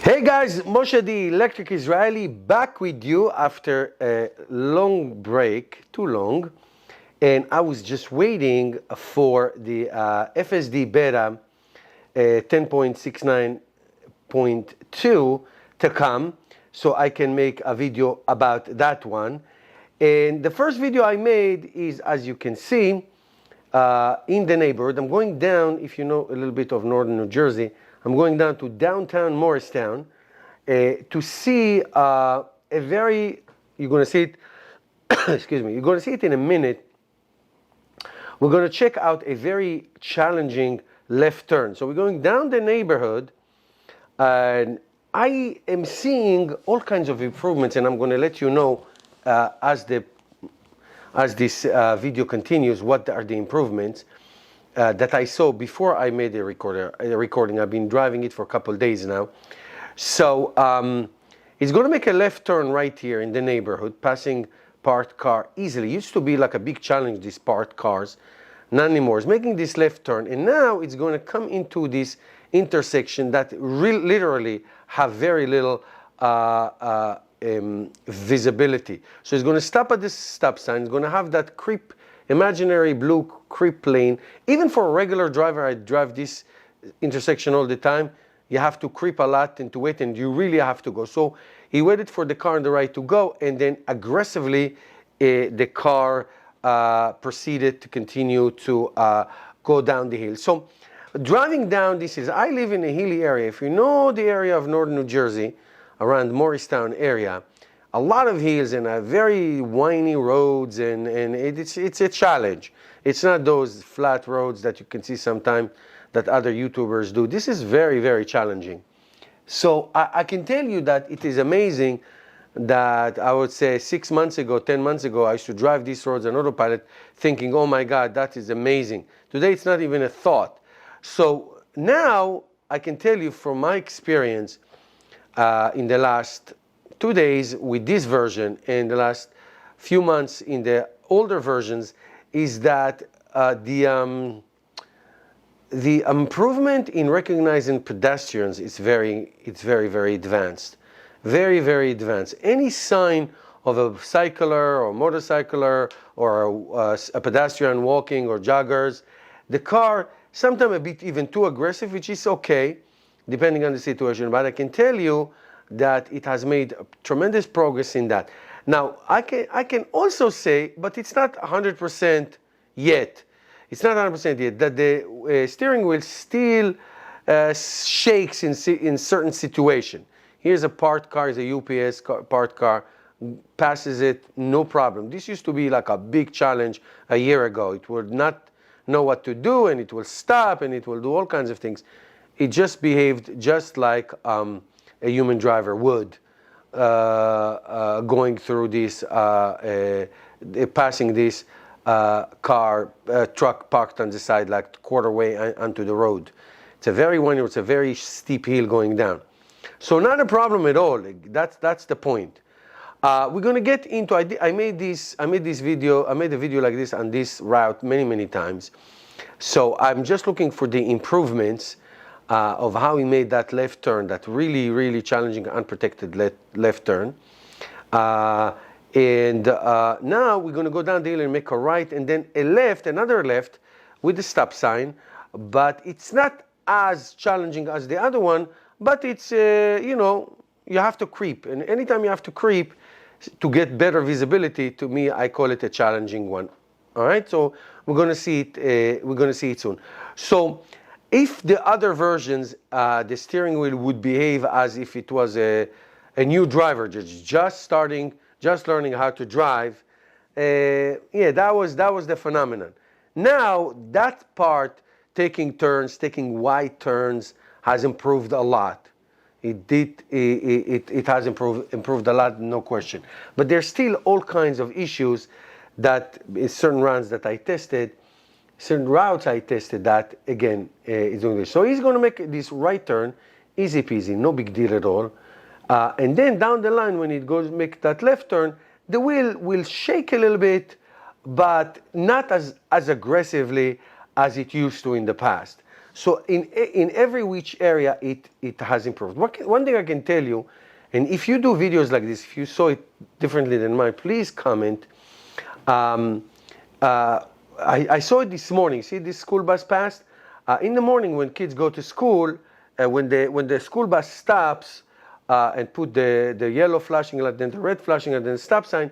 Hey guys, Moshe the Electric Israeli back with you after a long break, too long, and I was just waiting for the FSD beta 10.69.2 to come so I can make a video about that one. And the first video I made is, as you can see, in the neighborhood. I'm going down, if you know a little bit of northern New Jersey, I'm going down to downtown Morristown to see a very, you're going to see it, excuse me, you're going to see it in a minute. We're going to check out a very challenging left turn. So we're going down the neighborhood, and I am seeing all kinds of improvements, and I'm going to let you know as this video continues what are the improvements that I saw before I made the recording. I've been driving it for a couple of days now. So it's going to make a left turn right here in the neighborhood, passing parked car easily. It used to be like a big challenge, these parked cars. Not anymore. It's making this left turn, and now it's going to come into this intersection that literally have very little visibility. So it's going to stop at this stop sign. It's going to have that imaginary blue creep lane. Even for a regular driver, I drive this intersection all the time. You have to creep a lot and to wait, and you really have to go. So he waited for the car on the right to go, and then aggressively the car proceeded to continue to go down the hill. So driving down this is, I live in a hilly area. If you know the area of northern New Jersey, around Morristown area, a lot of hills and very windy roads, and it's a challenge. It's not those flat roads that you can see sometimes that other YouTubers do. This is very, very challenging. So I can tell you that it is amazing that I would say 6 months ago, 10 months ago, I used to drive these roads on autopilot thinking, oh my God, that is amazing. Today it's not even a thought. So now I can tell you from my experience in the last 2 days with this version and the last few months in the older versions is that the improvement in recognizing pedestrians is very, very advanced. Very, very advanced. Any sign of a cycler or motorcycler or a pedestrian walking or joggers, the car, sometimes a bit even too aggressive, which is okay, depending on the situation. But I can tell you that it has made tremendous progress in that. Now, I can also say, but it's not 100% yet. It's not 100% yet, that the steering wheel still shakes in certain situation. Here's a parked car, is a UPS parked car, passes it, no problem. This used to be like a big challenge a year ago. It would not know what to do, and it will stop, and it will do all kinds of things. It just behaved just like a human driver would, going through this, passing this truck parked on the side, like quarter way onto the road. It's a very steep hill going down. So not a problem at all. That's the point. We're going to get into. I made a video like this on this route many times. So I'm just looking for the improvements of how he made that left turn, that really challenging unprotected left turn. And now we're going to go down the hill and make a right, and then another left with the stop sign. But it's not as challenging as the other one. But it's, you have to creep. And anytime you have to creep to get better visibility, to me, I call it a challenging one. All right, so we're going to see it soon. So if the other versions, the steering wheel would behave as if it was a new driver, just learning how to drive, that was the phenomenon. Now that part, taking wide turns, has improved a lot. It has improved a lot, no question. But there's still all kinds of issues that certain routes I tested, that again is doing this. So he's going to make this right turn, easy peasy, no big deal at all. And then down the line, when it goes make that left turn, the wheel will shake a little bit, but not as aggressively as it used to in the past. So in every which area it has improved. One thing I can tell you, and if you do videos like this, if you saw it differently than mine, please comment. I saw it this morning. See this school bus passed? In the morning when kids go to school, when the school bus stops and put the yellow flashing light, then the red flashing light, then the stop sign,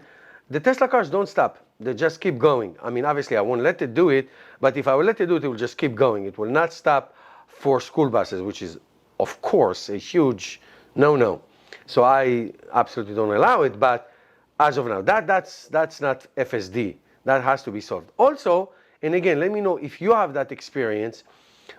the Tesla cars don't stop. They just keep going. I mean, obviously, I won't let it do it, but if I will let it do it, it will just keep going. It will not stop for school buses, which is, of course, a huge no-no. So I absolutely don't allow it, but as of now, that's not FSD. That has to be solved. Also, and again, let me know if you have that experience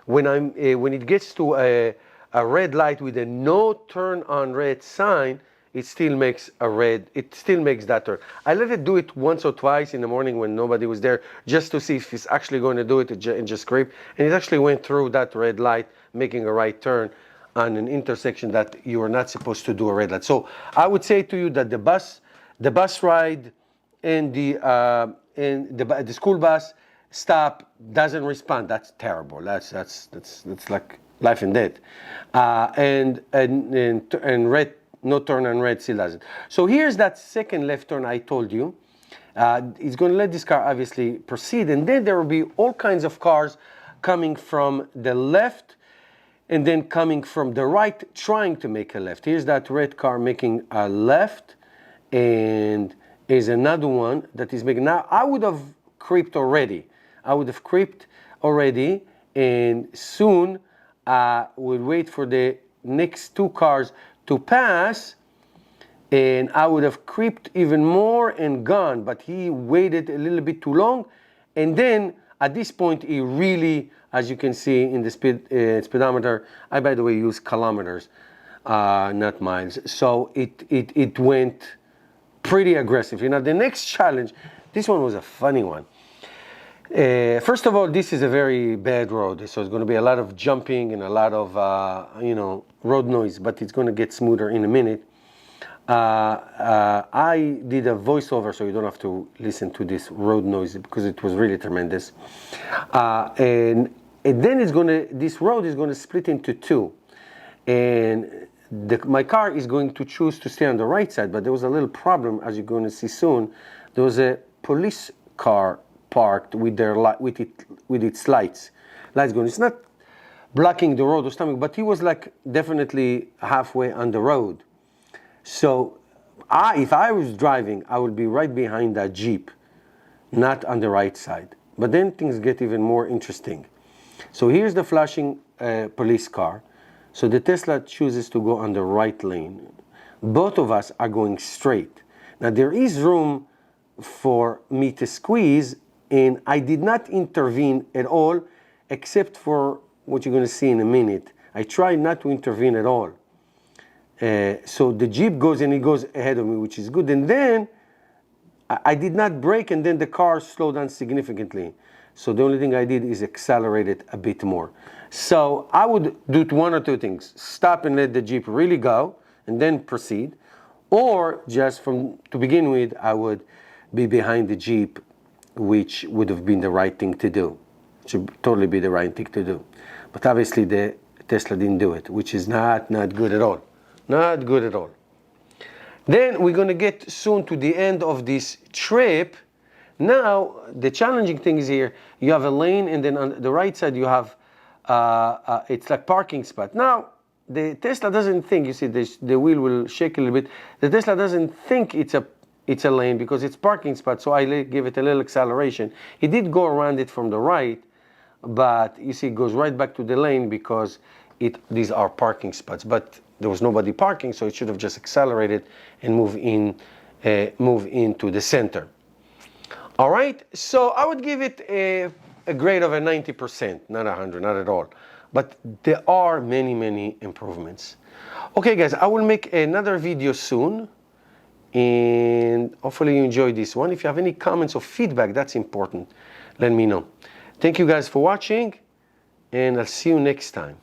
when it gets to a red light with a no turn on red sign, it still makes that turn. I let it do it once or twice in the morning when nobody was there, just to see if it's actually going to do it and just creep. And it actually went through that red light, making a right turn on an intersection that you are not supposed to do a red light. So I would say to you that the bus ride and the school bus stop doesn't respond. That's terrible. That's like life and death. And red, no turn on red still doesn't. So here's that second left turn I told you. It's going to let this car obviously proceed, and then there will be all kinds of cars coming from the left and then coming from the right, trying to make a left. Here's that red car making a left, and is another one that is making. Now, I would have creeped already. And soon we'll wait for the next two cars to pass, and I would have creeped even more and gone, but he waited a little bit too long, and then at this point he really, as you can see in the speedometer, I by the way use kilometers, not miles, so it went pretty aggressive. You know, the next challenge, this one was a funny one. First of all, this is a very bad road, so it's going to be a lot of jumping and a lot of road noise, but it's going to get smoother in a minute. I did a voiceover, so you don't have to listen to this road noise because it was really tremendous. And then this road is going to split into two, and my car is going to choose to stay on the right side, but there was a little problem, as you're going to see soon. There was a police car parked with its lights going. It's not blocking the road or something, but he was like definitely halfway on the road. So if I was driving, I would be right behind that Jeep, not on the right side. But then things get even more interesting. So here's the flashing police car. So the Tesla chooses to go on the right lane. Both of us are going straight. Now there is room for me to squeeze, and I did not intervene at all, except for what you're going to see in a minute. I tried not to intervene at all. So the Jeep goes and he goes ahead of me, which is good. And then I did not brake, and then the car slowed down significantly. So the only thing I did is accelerate it a bit more. So I would do one or two things: stop and let the Jeep really go, and then proceed. Or just to begin with, I would be behind the Jeep, which would have been the right thing to do. It should totally be the right thing to do. But obviously the Tesla didn't do it, which is not good at all. Not good at all. Then we're going to get soon to the end of this trip. Now, the challenging thing is here, you have a lane, and then on the right side you have, it's like parking spot. Now, the Tesla doesn't think, you see the wheel will shake a little bit, the Tesla doesn't think it's a lane because it's parking spot, so I give it a little acceleration. It did go around it from the right, but you see it goes right back to the lane because these are parking spots. But there was nobody parking, so it should have just accelerated and move into the center. All right, so I would give it a grade of a 90%, not 100, not at all. But there are many improvements. Okay, guys, I will make another video soon, and hopefully you enjoyed this one. If you have any comments or feedback, that's important. Let me know. Thank you guys for watching, and I'll see you next time.